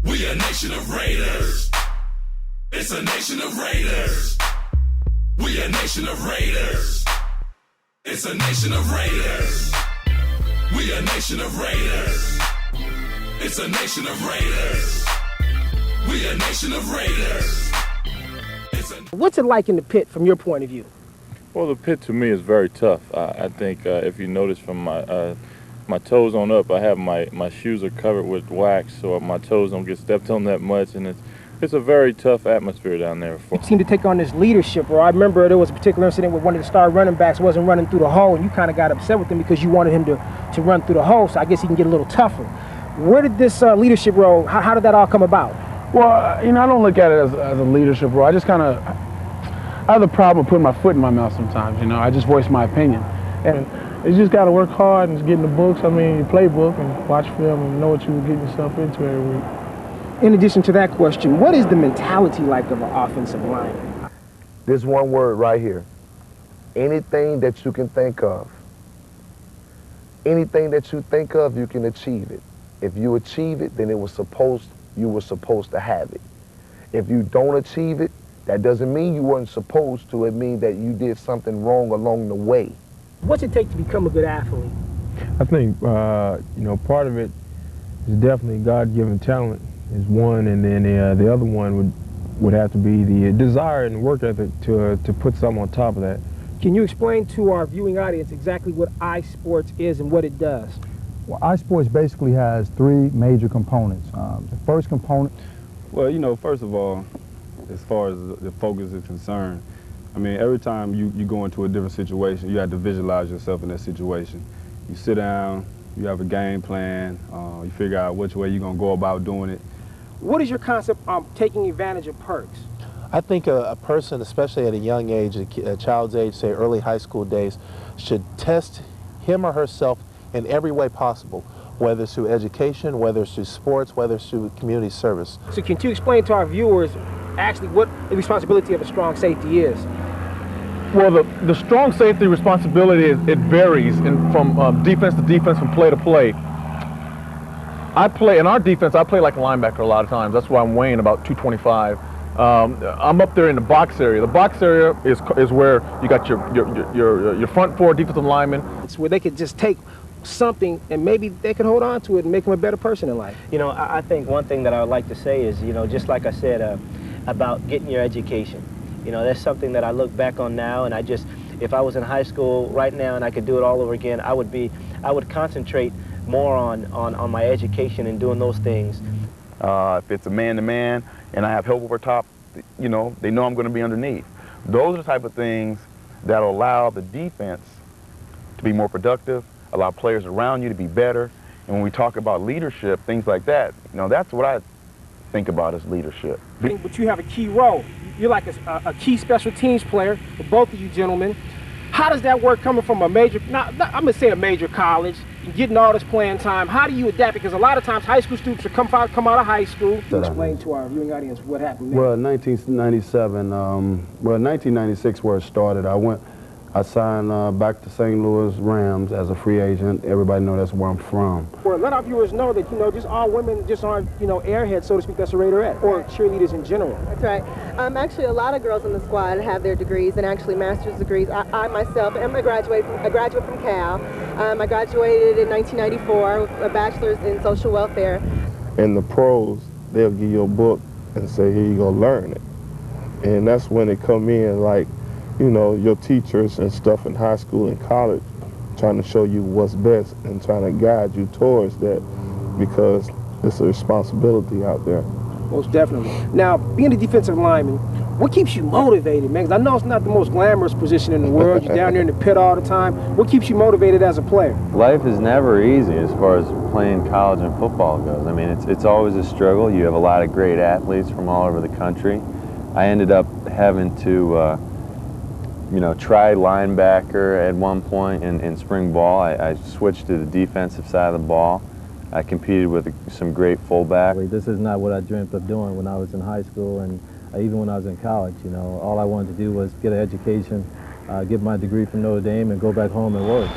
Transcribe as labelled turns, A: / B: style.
A: We a nation of Raiders. It's a nation of Raiders. We a nation of Raiders. It's a nation of Raiders. We a nation of Raiders. It's a nation of Raiders. We a nation of Raiders.
B: What's it like in the pit from your point of view?
C: Well, the pit to me is very tough. I think if you notice from my toes on up, I have my shoes are covered with wax, so my toes don't get stepped on that much, and it's a very tough atmosphere down there.
B: You seem to take on this leadership role. I remember there was a particular incident where one of the star running backs wasn't running through the hole, and you kind of got upset with him because you wanted him to run through the hole, so I guess he can get a little tougher. Where did this leadership role, how did that all come about?
D: Well, I don't look at it as a leadership role. I just kind of, I have the problem with putting my foot in my mouth sometimes, I just voice my opinion. And you just got to work hard and just get in the books, your playbook, and watch film and know what you're getting yourself into every week.
B: In addition to that question, what is the mentality like of an offensive lineman?
E: There's one word right here. Anything that you can think of. Anything that you think of, you can achieve it. If you achieve it, then you were supposed to have it. If you don't achieve it, that doesn't mean you weren't supposed to. It means that you did something wrong along the way.
B: What's it take to become a good athlete?
D: I think, part of it is definitely God-given talent is one, and then the other one would have to be the desire and work ethic to put something on top of that.
B: Can you explain to our viewing audience exactly what iSports is and what it does?
F: Well, iSports basically has three major components. The first component...
G: Well, first of all, as far as the focus is concerned, every time you go into a different situation, you have to visualize yourself in that situation. You sit down, you have a game plan, you figure out which way you're going to go about doing it.
B: What is your concept on taking advantage of perks?
H: I think a person, especially at a young age, a child's age, say early high school days, should test him or herself in every way possible, whether it's through education, whether it's through sports, whether it's through community service.
B: So can you explain to our viewers actually what the responsibility of a strong safety is?
I: Well, the strong safety responsibility, it varies from defense to defense, from play to play. In our defense, I play like a linebacker a lot of times. That's why I'm weighing about 225. I'm up there in the box area. The box area is where you got your front four defensive linemen.
B: It's where they could just take something and maybe they could hold on to it and make them a better person in life.
J: I think one thing that I would like to say is, just like I said about getting your education. That's something that I look back on now, and if I was in high school right now and I could do it all over again, I would concentrate more on my education and doing those things.
K: If it's a man-to-man and I have help over top, they know I'm going to be underneath. Those are the type of things that allow the defense to be more productive, allow players around you to be better. And when we talk about leadership, things like that, that's what I think about as leadership.
B: But you have a key role. You're like a key special teams player for both of you gentlemen. How does that work coming from a major, I'm going to say a major college, and getting all this playing time? How do you adapt? Because a lot of times high school students will come out of high school. Explain to our viewing audience what happened there.
D: Well, 1996 where it started, I signed back to St. Louis Rams as a free agent. Everybody knows that's where I'm from.
B: Well, let our viewers know that, just all women just aren't, airheads, so to speak, that's a Raiderette, or cheerleaders in general.
L: That's right. Actually, a lot of girls in the squad have their degrees, and actually master's degrees. I myself am a graduate from Cal. I graduated in 1994 with a bachelor's in social welfare.
E: In the pros, they'll give you a book and say, here you go, learn it. And that's when they come in, like, your teachers and stuff in high school and college, trying to show you what's best and trying to guide you towards that, because it's a responsibility out there.
B: Most definitely. Now, being a defensive lineman, what keeps you motivated, man? Because I know it's not the most glamorous position in the world. You're down there in the pit all the time. What keeps you motivated as a player?
M: Life is never easy as far as playing college and football goes. It's always a struggle. You have a lot of great athletes from all over the country. I ended up having to try linebacker at one point in spring ball. I switched to the defensive side of the ball. I competed with some great fullbacks.
N: This is not what I dreamt of doing when I was in high school and even when I was in college. All I wanted to do was get an education, get my degree from Notre Dame, and go back home and work.